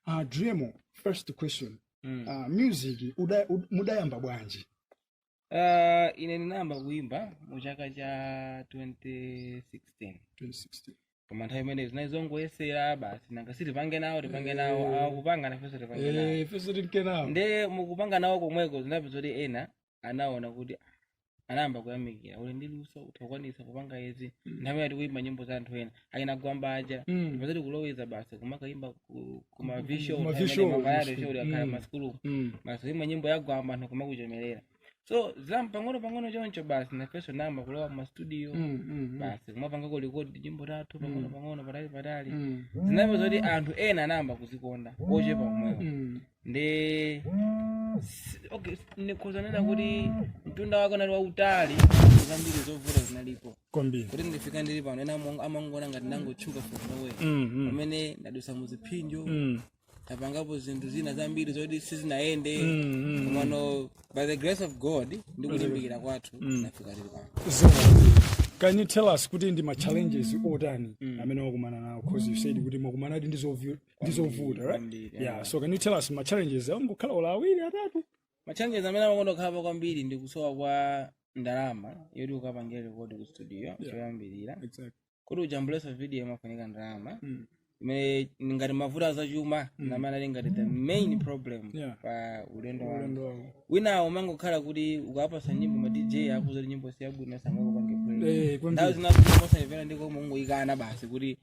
Dreamo, first question. Music mudayamba bwanji? Ine ndinayamba kuimba mu chaka cha 2016. Koma nthawi imene zinazongoyesera basi nanga tipange nawo akupanga nafenso tipange nawo. Fenso tinke nawo. Nde mukupanga nawo komweko zinapeza kuti ena anaona kuti anayamba kuyamikira uli ndi luso utakwanisa kupanga izi nthawi yati kuimba nyimbo za anthu ena ayina gwambaja pazati kuloweza basi kumakaimba kuma visual mavayado show akhala maskulu basi imwe nyimbo ya gwamba anthu kumakuchemerera. So pang'ono choncho basi nafenso namba kulowa mu studio basi kumapanga ko record nyimbo tatu pang'ono patali zinapeza kuti anthu ena anayamba kuzikonda ochepa kumwewo. Nde okay nikhozanena kuti mtunda wako nali wautali zambiri zovuta zinalipo kwambiri kuti ndifika ndili pano ena amangona ngati nangotchuka from nowhere pamene ndadusa muziphinjo tapangapo zinthu zina zambiri zoti sizinaende komano by the grace of God ndikulimbikira kwathu nafika tili pano. So can you tell us kuti ndi ma challenges otani amene wakumana nawo, because you said kuti mwakumana ndi ndizovuta, right? Yeah, so can you tell us ma challenges angokhala ola awiri atatu? Ma challenges amene amakondokhala kwambiri ndi kusowa kwa ndalama yoti ukapangira record ku studio choyambirira. Exactly. Kuti ujambulesa video imafunika ndalama imene ngati mavuta zachuma namana ali ngati the main problem pa ulendo wangu. Wina umangokhala kuti ukapasa nyimbo ma DJ akuzoti nyimbo siyabwino sangakupange play. Ndawo zinazomosaivera ndiko mungoikana basi kuti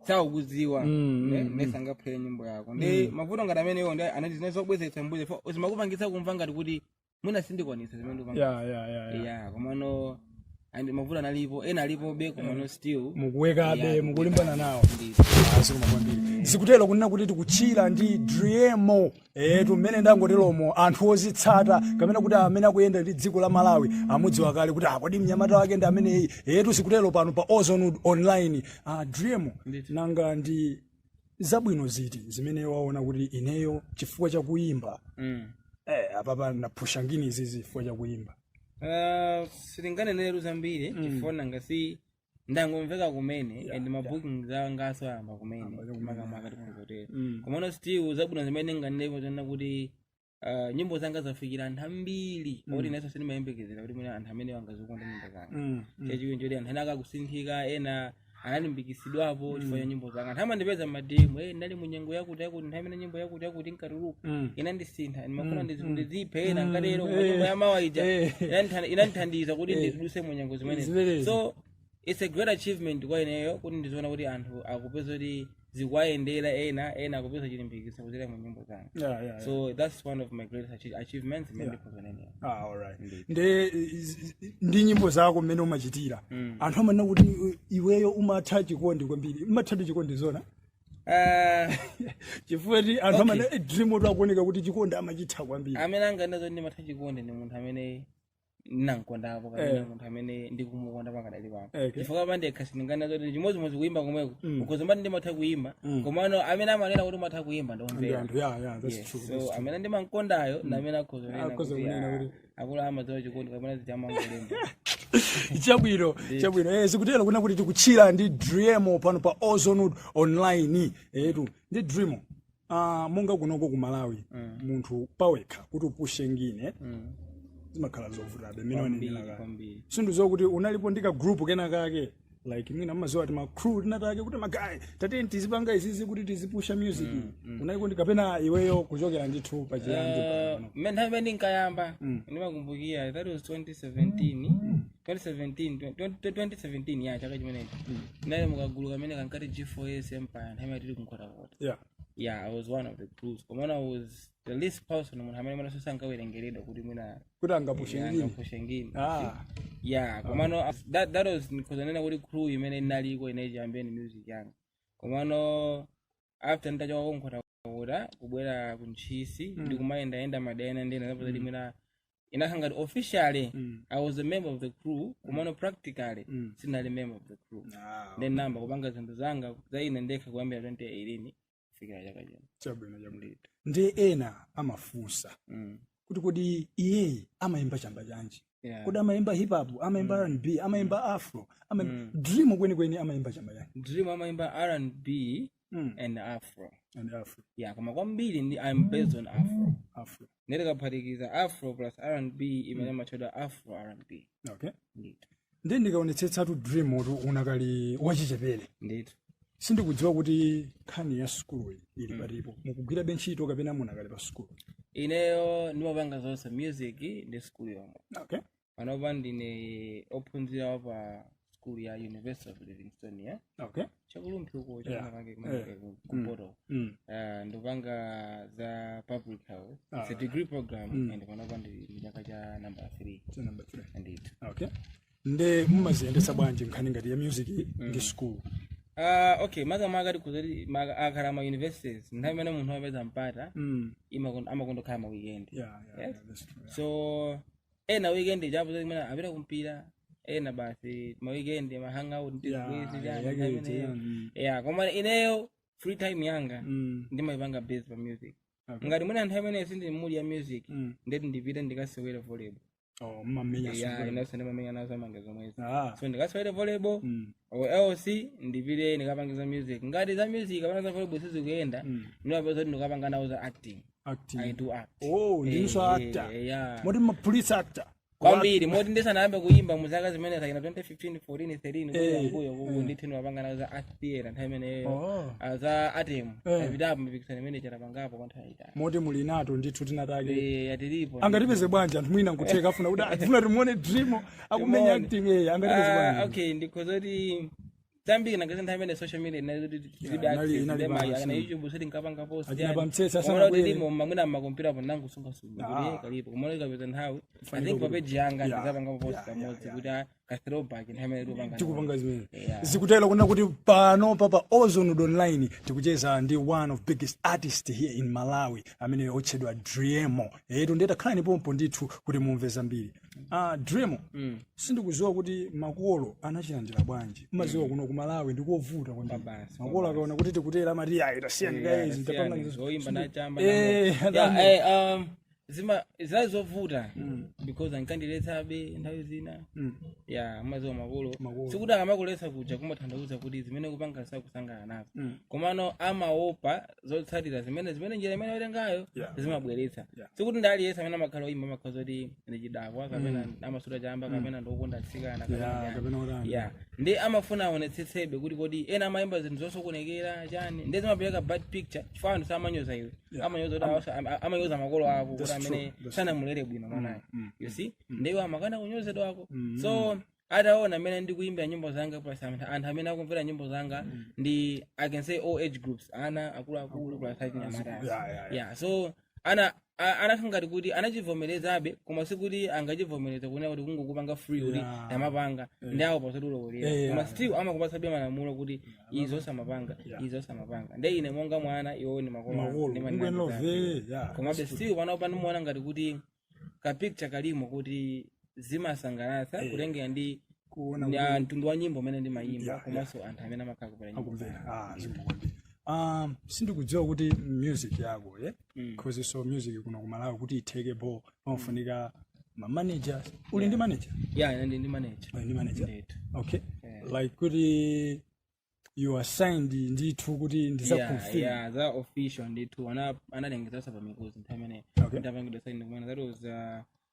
sakukudziwa nesanga play nyimbo yako. Ndi mavuto ngati amene iwo ndi anati zinazobwezetsa mbuze zimakupangitsa kumva ngati kuti mwina sindikwanisa zimene ndikupanga. Yeah, komano and mavuto analipo ena alipo be komano still mukuwekabe mukulimbana nawo. Sikutero kunena kuti tikuchira ndi Dreamo tumene ndangoteromo anthu ozitsata kamene kuti amene akuyenda ndi dziko la Malawi amudziwa kale kuti kodi mnyamata wake ndi amene sikutero pano pa Ozone Online. Dreamo nanga ndi zabwino ziti zimene waona kuti ineyo chifukwa cha kuimba apapa napusha ngini izi chifukwa cha kuimba? Siringanenero zambiri chifona ngasi ndangomveka kumene and mabooking zangaso amba kumene makamaka tikuzotera komano still zabwino zimene ngandepo zonna kuti nyimbo zanga zafikira anthu ambiri oti naso sinimayembekezera kuti mwina anthu amene wangazikonda nyimbo zanga chechiwinjo kuti anthu ena akakusinthika ena analimbikitsidwapo chifukwa cha nyimbo zanga. Anthu amandipeza m'mademo ndali mu nyengo yakuti nthawi imene nyimbo yakuti nkatuluka inandisintha ndimafuna ndiziphe ena ngatero nyimbo ya mawaija inandithandiza kuti ndiduse mu nyengo zimene. So it's a great achievement kwa ineyo kuti ndizoona kuti anthu akupeza kuti zikuwayendera ena akupeza chilimbikitso kuzera mu nyimbo zanga. So that's one of my greatest achievements ndipozanene. Alright. Ndi nyimbo zako mmene umachitira anthu amanena kuti iweyo umatha chikondi kwambiri. Umatha chikondi zona? Chifukwa kuti anthu amanena Dreamo akuoneka kuti chikondi amachitha kwambiri. Amene anganezo ndi matha chikondi ndi munthu amene nankondapo kana munthu amene ndikumukonda pakadali pano. Chifukwa pande khasingana zoti chimodzimodzi kuimba komweko because mbani ndimatha kuimba komano amene amanena kuti matha kuimba ndomvera. That's true. So amene ndimankondayo na amene akhozonena kuti akula amadziwa chikondi kamene zichamangolemba. Chabwino. Sikutero kuna kuti tikuchira ndi Dreamo pano pa Ozone Online. Ndi Dreamo monga kunoko ku Malawi munthu pawekha kuti upushe ngine zimakhala zovutabe minonenera sindu zokuti unalipo ndika group kena kake like mwina amaziwa ati ma crew tinatake kuti magayi tateni tizipanga izizi kuti tizipusha music unalipo ndikapena iweyo kuchokera ndithu pa chiyambi mmene nthawi ndinkayamba ndimakumbukira that was 2017 ya chaka chimenechi ndali mukagulu kamene kankati G4S Empire nthawi tili kunkhota. Yeah, I was one of the crews. Komana was the least person munthu amene mwana sankawerengeredwa kuti mwina kuti angapushe ngini. Yeah, komano that was nikhozanena kuti crew imene inaliko inayijambeni music yanga. Komano after ndachoka kunkhota kubwera kunchisi ndikumayenda madena ndena zapo zali mwina inakangati officially I was a member of the crew komano practically sinali member of the crew. Then namba kupanga zinthu zanga zaine ndekha kuyambira 2018 fikira chaka chino. Chabwino. Ndi ena amafunsa kuti kodi iye amaimba chamba chanji kodi amaimba hip hop amaimba R&B amaimba afro Dreamo kweni amaimba chamba chanji? Dreamo amaimba R&B and Afro. And Afro. Yeah, kama kwambiri I'm based on Afro. Afro. Ndeka phatikiza Afro plus R&B imene machoda Afro R&B. Okay. Ndito. Ndi ndikaonetsetsa tu Dream unakali wachichepere. Ndito. Sindikudziwa kuti nkhani ya school ili palipo. Mukugwira benchito kapena munakali pa school. Ineyo ndimapanga zonse music ndi school yomwe. Okay. Panopa ndine ophunzira pa school ya University of Livingstone, yeah? Okay. Chakulumpi uko chakanake kumpoto. Ndopanga za public health. It's a degree program and panopa ndi chaka cha number 3. Cha number 3. Indeed. Okay. Nde mumaziyendetsa bwanji nkhani ngati ya music ndi school. Okay, makamaka tikuzoti akhala ma universities nthawi imene munthu amapeza mpata amakondokhala ma weekend. Yeah, that's true. So ena weekend japo zimene apita kumpira ena basi ma weekend ma hangout ndi koma ineyo free time yanga ndimayipanga based pa music. Ngati mwina nthawi imene sindi muli ya music ndeti ndipite ndikasewera volleyball. Mamenya yeah, inasema mamenya nazo mangezo mwezi. So ndikasewera volleyball LC ndipite ndikapangiza music. Ngati za music kapena za volleyball sizikuyenda ndinapeza ndikapanga nawo za acting. I do act. Ndinso actor. Yeah. Modi ma police actor. Kwambiri modi ndisanayambe kuimba muzaka zimene zakina 2015 14 13 kumbuyo ndithini wapanga nawo za art theater nthawi imeneyo za atem vitabu mpikisano imene charapangapo kwa nthawi itali. Modi muli nato ndithu tinatake yatilipo angatipeze bwanji anthu mwina nkutheka afuna kuti afuna timuone Dream akumenya acting angatipeze bwanji. Okay, ndikhozoti tambiri nangati nthawi imene social media na YouTube seti nkapanga post ajina pamtsetsa sana kweli mwina makompyuta apo nangu sunga kalipo kumona ikapeza nthawi I think pa page yanga ndikapanga post kamodzi kuti ka throwback nthawi imene tikupanga zimene zikutela kuna kuti pano pa Ozone Online tikucheza ndi one of biggest artists here in Malawi amene otchedwa Dream. Eto nditakhala pompo ndithu kuti mumve zambiri. Dream sindikuziwa kuti makolo anachilandira bwanji. Maziwa kuno ku Malawi ndikovuta kwambiri. Makolo akaona kuti tikutera amati ayi tasiyani guys ndipanga zoimba na chamba zilazovuta because ankandiletsabe nthawi zina maziwa makolo sikuti akamakuletsa kuja kumatanthauza kuti zimene kupanga sakusangana nazo komano amaopa zotsatira zimene njira imene watengayo zimabweretsa sikuti ndaliyesa amene amakhala oimba amakhala zoti ndichidakwa kapena amasuta chamba kapena ndokonda atsikana kapena ndi amafuna aonetsetsebe kuti kodi ena amayimba zinthu zosokonekera chani ndi zimapereka bad picture chifukwa anthu samanyoza iwe amanyoza makolo ako kuti amene sanamulere bwino mwanayo you see ndiwo amakana kunyozedwa ako so ataona amene ndikuimbira nyimbo zanga plus anthu amene akumvera nyimbo zanga ndi I can say all age groups ana akuluakulu plus achinyamata so anakangati kuti anachivomerezabe koma sikuti angachivomereza kuona kuti kungokupanga free kuti amapanga ndi awo pasatulowolera koma still amakupasabe malamulo kuti izo samapanga ndi ine monga mwana iwo ni makolo komabe still panopa ndimuona ngati kuti ka picture kalimo kuti zimasangalatsa kutengera ndi mtundu wa nyimbo umene ndimayimba komanso anthu amene amakhala kupera nyimbo. Sindikudziwa kuti music yako because so music kuno ku Malawi kuti itheke bo mafunika ma managers uli ndi manager ndi manager okay like kuti you are signed ndithu kuti ndizakufinya za official ndithu analengeza sapa mikozi nthamene ndapangidwa sign kumene that was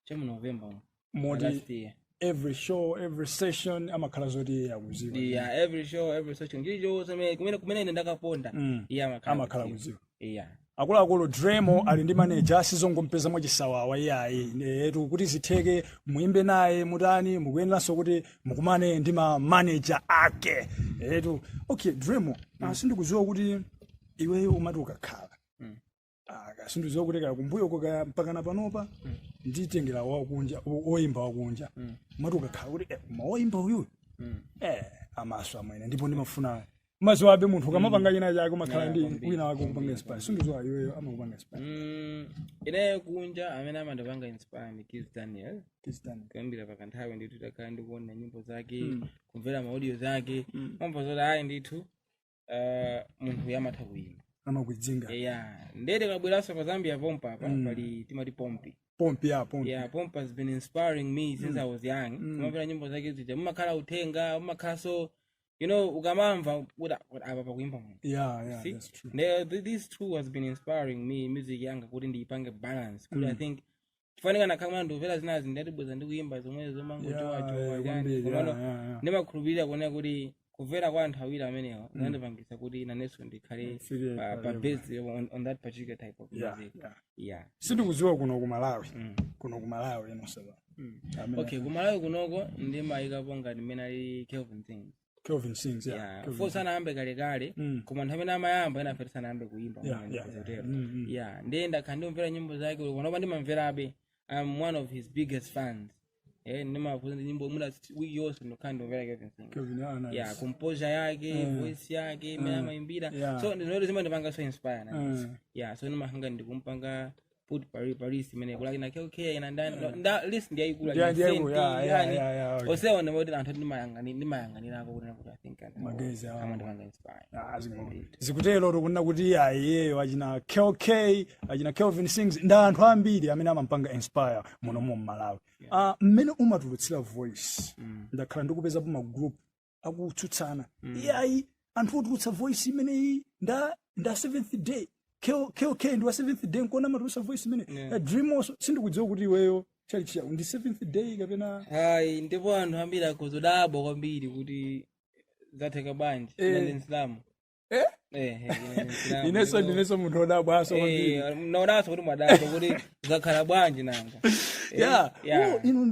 chemu November last year. Every show, every session amakhala zoti yakuziwa. Every show, every session. Ndicho kumene ndakaponda amakhala kuziwa. Akuluakulu Dream ali ndi manager sizongompeza mwachisawawa etu kuti zitheke muimbe naye mutani mukuyeneranso kuti mukumane ndi ma manager ake etu. Okay Dream sindikuziwa kuti iweyo umati ukakhala sindiziwa kuti kaya kumbuyo koka mpaka na panopa nditengera wakunja oimba wakunja umati ukakhala kuti maoimba uyu amaso amwene ndipo ndimafuna maziwa abe munthu kamapanga china chake umakhala ndi wina wake kupanga inspire sindiziwa iweyo amakupanga inspire. Ine kunja amene amandipanga inspire ndi Kiss Daniel kuyambira pakanthawi ndithu takhala ndikuona nyimbo zake kumvera audio zake mambo zoti ayi ndithu munthu yamatha kuimba amakudzinga ndede kabweraso pa Zambia pompa pali timati Pompi. Pompa has been inspiring me since I was young. Kumvera nyimbo zake zija mumakhala uthenga mumakhala so you know ukamamva apa pakuimba mu yeah see that's true these two has been inspiring me music yanga kuti ndiyipange balance kuti I think tifanika nakhamana ndovera zinazi ndatibweza ndikuimba zomwe zomangojowajowa yani komano ndimakhulupirira kuona kuti kuvera kwa anthu awiri amenewa zinandipangisa kuti nanenso ndikhale pa based on that particular type of music yeah sindikudziwa kuno ku Malawi enosaba okay ku Malawi kunoko ndimayikapo ngati mmene ali Kelvin Sings yeah for sana ambe kale koma nthawi amene amayamba ena fetsa ambe kuimba yeah ndenda khandimvera nyimbo zake kunopa ndimamverabe I'm one of his biggest fans ndimafuza nyimbo muna wiki yonse ndokhandimvera Kelvin Sings yeah composure yake voice yake imene amaimbira so ndinoto zimandipanga so inspire na yeah so ndimahanga ndikumpanga put Paris imene kulaki na KK ina nda list ndiye ikula yeah osewa ndimoti anthu ndimayanganirako kuti I think magezi amandipanga inspire zikutero kunena kuti iyeyo achina KK achina Kelvin Sings nda anthu ambiri amene amampanga inspire muno mu Malawi mmene umatulutsira voice ndakhala ndikupezapo ma group akutsutsana iyayi anthu otulutsa voice imene iyi nda 7th day KK ndi wa 7th day nkona matulutsa voice imene dream also sindikudziwa kuti iweyo chalichiya ndi 7th day kapena hayi ndipo anthu ambiri akozodabo kwambiri kuti zatheka bwanji Islam ineso munthu odabwa aso kwambiri naonaso kuti mwadabo kuti zakhala bwanji nanga inu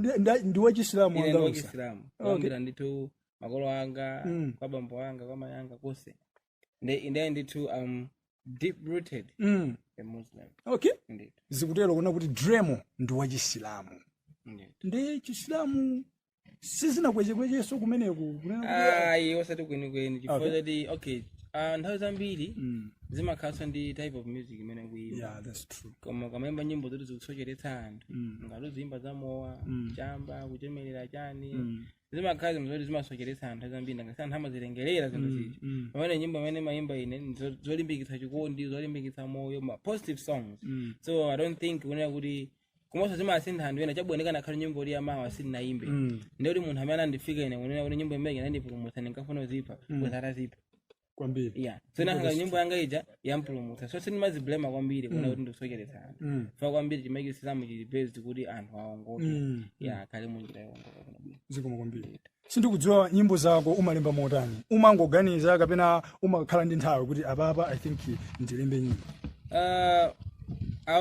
ndi wachisilamu anga wachisilamu kwambira ndithu makolo anga kwa bambo anga kwa mai anga kose ndiye ndithu deep rooted a Muslim okay zikutero kuna kuti Dremo ndi wachisilamu ndi chisilamu sizina kwecheso kumeneku osati kwenikweni chifukwa chati okay nthawi zambiri zimakhalanso ndi type of music imene kuimba koma kamaimba nyimbo zoti zikusocheretsa anthu ngati zimba za mowa chamba kuchemelera chani zimakhala zimwe zoti zimasocheretsa anthu zambiri ngati anthu amazilengerera zinthu zichi pamene nyimbo imene maimba ine zolimbikitsa chikondi zolimbikitsa moyo ma positive songs so I don't think kunena kuti kumosa zimasintha anthu ena chaboneka nakhale nyimbo ili yamawa sinaimbe ndiye kuti munthu amene anandifika ine kunena kuti nyimbo imene inandipulumutsa ndinkafuna zipa kuzara zipa kwambiri yeah so nanga nyimbo yanga ija yampulumutsa so sindimaziblema kwambiri kuna kuti ndikusocheretsa anthu fa kwambiri chimaiki silamu chili based kuti anthu aongoke yeah kale munjira yongoka kuna zikomo kwambiri sindikudziwa nyimbo zako umalemba motani umangoganiza kapena umakhala ndi nthawi kuti apapa I think ndilembe nyimbo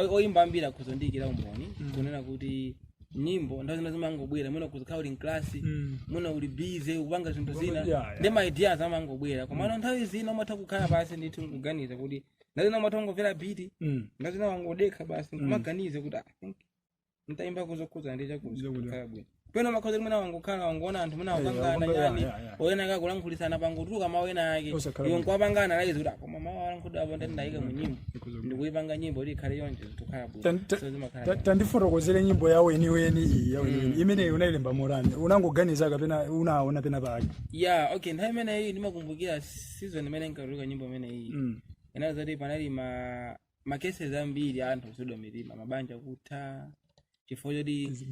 oyimba ambiri akuzondikira umboni kunena kuti nyimbo nthawi zina zimangobwera mwina kuzikhala uli mklasi mwina uli busy kupanga zinthu zina ndi ma ideas amangobwera koma nthawi zina umatha kukhala basi ndithu kuganiza kuti ndazina umatha kungomvera beat ndazina wangodekha basi kumaganize kuti I think ntaimba kuzokhuza ndi chakuzokhala bwino pena makhoza mwina wangokhala wangoona anthu mwina wakangana yani oyena akakulankhulitsana pangotuluka mawu ena ake iwo nkwapangana laizi kuti koma mawu alankhula apo ndandayika mu nyimbo ndikuyipanga nyimbo ili khale yonje tukhala bwino tandifotokozere nyimbo yawo eniweni iyi imene unayilemba morani unangoganiza kapena unaona pena pake yeah okay nthawi imene iyi ndimakumbukira season imene nkatuluka nyimbo imene iyi inazati panali makesi ambiri anthu sodomitima mabanja kutha chifukwa choti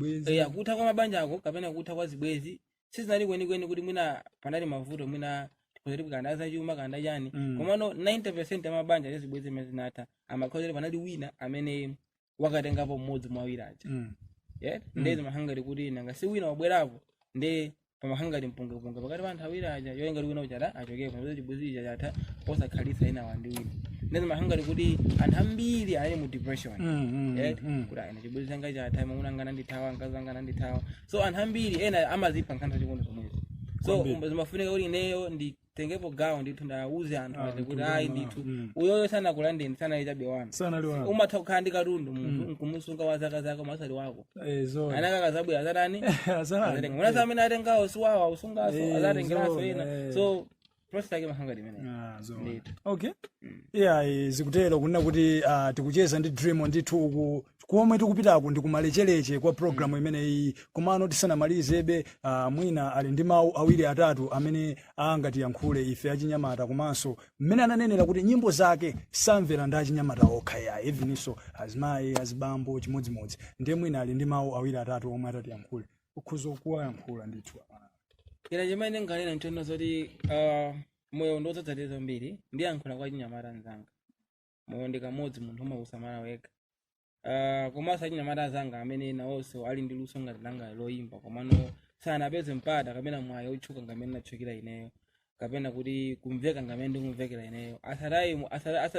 kutha kwa mabanja ako kapena kutha kwa zibwezi sizinali kwenikweni kuti mwina panali mavuto mwina tikuzati kukandaza chuma kanda chani komano 90% ya mabanja ndi zibwezi imene zinatha amakhoza panali wina amene wakatengapo mmodzi mwa awiri aja ndezi mahangati kuti nanga si wina wabwerapo ndi pamahangati mpungapunga pakati pa anthu awiri aja yoyengati wina uchada achokepo ndipo chibwezi icha chatha posakhalitsa ina wandi wina ndezi mahangati kuti anthu ambiri ali mu depression kuti ine chibwezi changa chatha mwamuna anga nandithawa mkazi anga nandithawa so anthu ambiri ena amazipha nkhani chikondi zomwezi so zimafunika kuti ineyo nditengepo gawo ndithu ndawuze anthu ati kuti ayi ndithu uyoyo sanakulandeni sanalichabe wanu umatha kukhala ndi katundu munthu nkumusunga wa zaka zako masali wako anaka kazabwera azatani azatenga mwana amene atengawo siwawa usungaso azatengeraso ena so process yake mahangati imene okay yeah zikutero kunena kuti tikucheza ndi Dremo ndithu uku komwe tikupitako ndi kumalechereche kwa programu imene iyi komano tisanamalizebe mwina ali ndi mawu awiri atatu amene angatiyankhule ife achinyamata komanso mmene ananenera kuti nyimbo zake samvera ndi achinyamata okha ya evininso azimayi azibambo chimodzimodzi ndiye mwina ali ndi mawu awiri atatu omwe atatiyankhule ukhuzo kuwayankhula ndithu ina chimene ngalena ntendo zoti moyo ndodzadzatira zambiri ndiyankhula kwa chinyamata anzanga. Moyo ndi kamodzi munthu umausamala wekha. Komanso achinyamata anzanga amene nawonso ali ndi luso ngati langa loyimba komano sanapeze mpata kapena mwayi otchuka ngamene natchukira ineyo kapena kuti kumveka ngamene ndikumvekera ineyo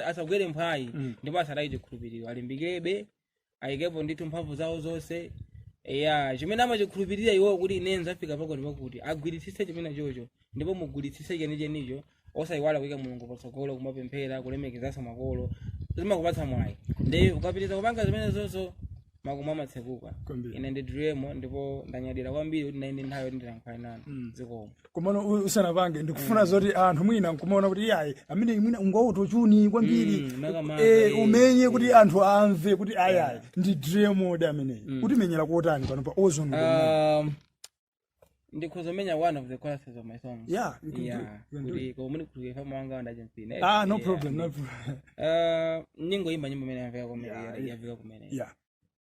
asagwere mphwayi ndipo asatayi chikhulupiriro alimbikebe ayikepo ndithu mphamvu zawo zonse. Chimene amachikhulupirira iwo kuti ine nzafika pakoti pakuti agwiritsitse chimene chocho ndipo mugwiritsitse chenichenicho osayiwala kuyika mulungu patsogolo kumapemphera kulemekezanso makolo zimakupatsa mwayi ndi ukapitiriza kupanga zimene zonso makumu amatsekuka. Ine ndi Dreamo ndipo ndanyadira kwambiri kuti naine nthawi ndilankhula nanu zikomo. Komano usanapange ndikufuna zoti anthu mwina nkumaona kuti yayi amene mwina ungotochuni kwambiri umenye kuti anthu amve kuti ayayi ndi Dreamo ameneyi kuti menyera kuotani pano pa Ozone. Ndikhuzomenya one of the choruses of my songs. Kuti komuni kulifa mwanga ndajentsine. No problem. Ningo imba nyimbo mene yavika kumene.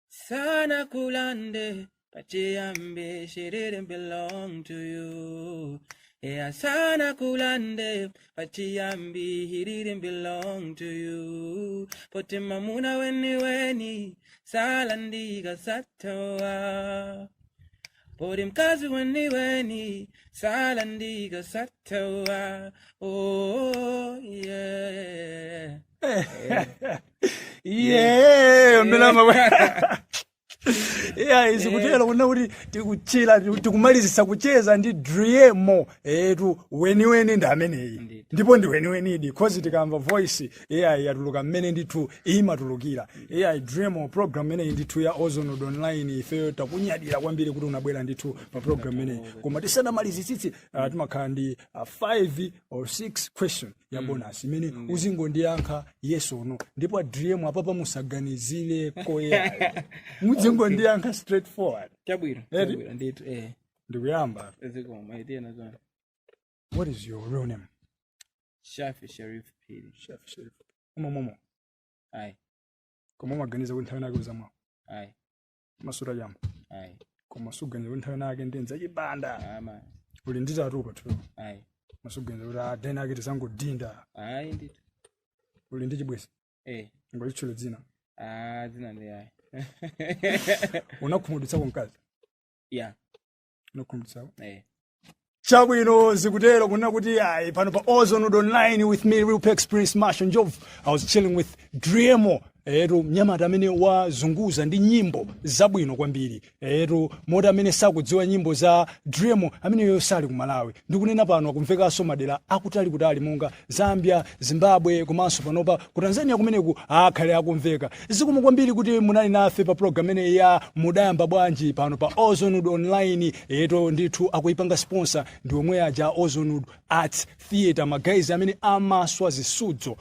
Sana kulande pachiyambi she didn't belong to you. Sana kulande pachiyambi he didn't belong to you. Poti mamuna weni salandiga satoa. Poti mkazi weni salandiga satoa. Oh yeah. Izikutela kuna kuti tikuchira tikumalizisa kucheza ndi Dreamo weniweni ndi ameneyi ndipo ndi weniweni because tikamva voice yatuluka mmene ndithu imatulukira. Dreamo program imeneyi ndithu ya Ozone Online ifeyo takunyadira kwambiri kuti unabwera ndithu pa program imeneyi. Koma tisanamalizitsitse timakhala ndi 5 or 6 question ya bonus imene uzingondiyankha yes or no ndipo Dreamo apapa musaganizire koyaya muzingondiyankha straightforward. Chabwino ndithu ndikuyamba. Zikomo idea nazo. What is your real name? Shafi Sharif Pili. Shafi Sharif. Momo. Aye. Koma maganiza kuti nthawi nake uzamwa. Aye. Masura yamba. Aye. Koma suganiza kuti nthawi nake ndenza chibanda. Ama. Uli nditatu pathu. Aye. Masuganiza kuti adena ake tisangodinda. Aye ndithu. Uli ndi chibwezi. Ngolichula dzina. Dzina ndi ayi. Unakhumudwitsa mkazi? Unakhumudwitsa? Chabwino zikutero kuna kuti pano pa Ozone Online with me Real Prince Marshall Njov. I was chilling with Dreamo. Mnyamata amene wazunguza ndi nyimbo zabwino kwambiri. Mota amene sakudziwa nyimbo za Dreamo amene yosali ku Malawi. Ndikunena pano akumvekanso madera akutali monga Zambia, Zimbabwe komanso panopa ku Tanzania kumeneku akhale akumveka. Zikomo kwambiri kuti munali nafe pa program imene ya mudayamba bwanji pano pa Ozone Online. Ndithu akuipanga sponsor ndi omwe aja Ozone Arts Theatre magazi amene amaswa zisudzo